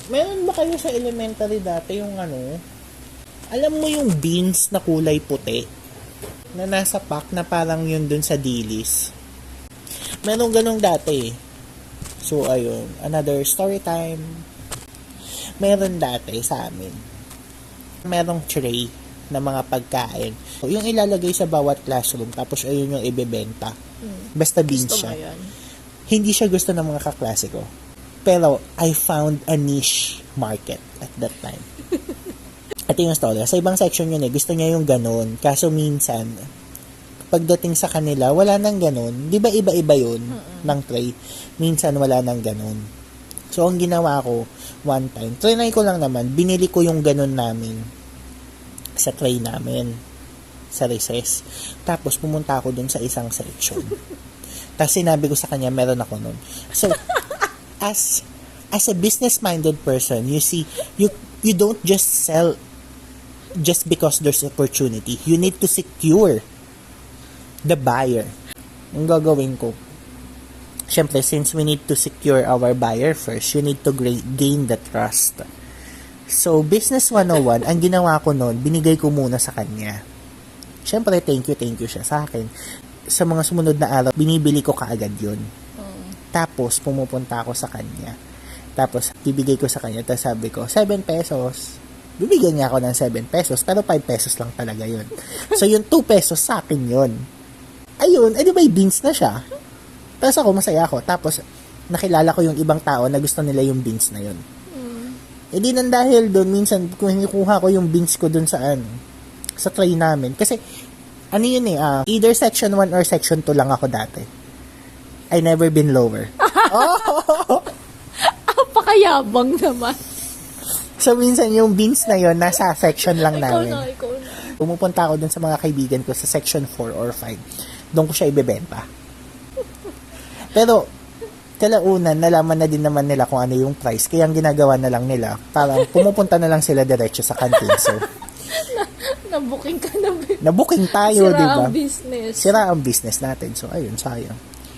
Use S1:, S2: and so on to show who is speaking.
S1: Meron ba kayo sa elementary dati yung alam mo yung beans na kulay puti? Na nasa pack na parang yun dun sa dilis. Meron ganun dati. So, ayun. Another story time. Meron dati sa amin. Merong tray na mga pagkain. So, yung ilalagay sa bawat classroom, tapos ayun yung ibebenta. Basta beans
S2: Gusto
S1: siya.
S2: mo yan?
S1: Hindi siya gusto ng mga kaklase ko. Pero, I found a niche market at that time. At yung story, sa ibang section yun gusto niya yung ganun. Kaso minsan, pagdating sa kanila, wala nang ganun. Di ba iba-iba yun ng tray? Minsan wala nang ganun. So, ang ginawa ko, one time, trinay ko lang naman, binili ko yung ganun namin sa tray namin sa recess. Tapos, pumunta ako dun sa isang section. Tapos, sinabi ko sa kanya, meron ako nun. So, as a business-minded person, you see, you don't just sell just because there's opportunity. You need to secure the buyer. Ang gagawin ko, syempre, since we need to secure our buyer first, you need to gain the trust. So, Business 101, ang ginawa ko noon, binigay ko muna sa kanya. Syempre, thank you siya sa akin. Sa mga sumunod na araw, binibili ko kaagad yun. Tapos, pumupunta ako sa kanya. Tapos, bibigay ko sa kanya. Tapos sabi ko, 7 pesos. Bibigyan niya ako ng 7 pesos, pero 5 pesos lang talaga yun. So, yung 2 pesos sa akin yun. Ayun, edi may beans na siya. Tapos ako, masaya ako. Tapos, nakilala ko yung ibang tao na gusto nila yung beans na yun. Edi nang dahil doon, minsan, kung hinikuha ko yung beans ko doon sa tray namin. Kasi, either section 1 or section 2 lang ako dati. I never been lower. Oh!
S2: Apakayabang naman.
S1: So, minsan yung beans na yon nasa section lang namin.
S2: Ikaw na.
S1: Pumupunta ako dun sa mga kaibigan ko sa section 4 or 5. Doon ko siya ibebenta. Pero, kalaunan, nalaman na din naman nila kung ano yung price. Kaya ang ginagawa na lang nila, parang pumupunta na lang sila diretso sa canteen. So,
S2: Nabuking ka na.
S1: nabuking tayo,
S2: Sira
S1: diba?
S2: ang business.
S1: Sira ang business natin. So, ayun, sayang.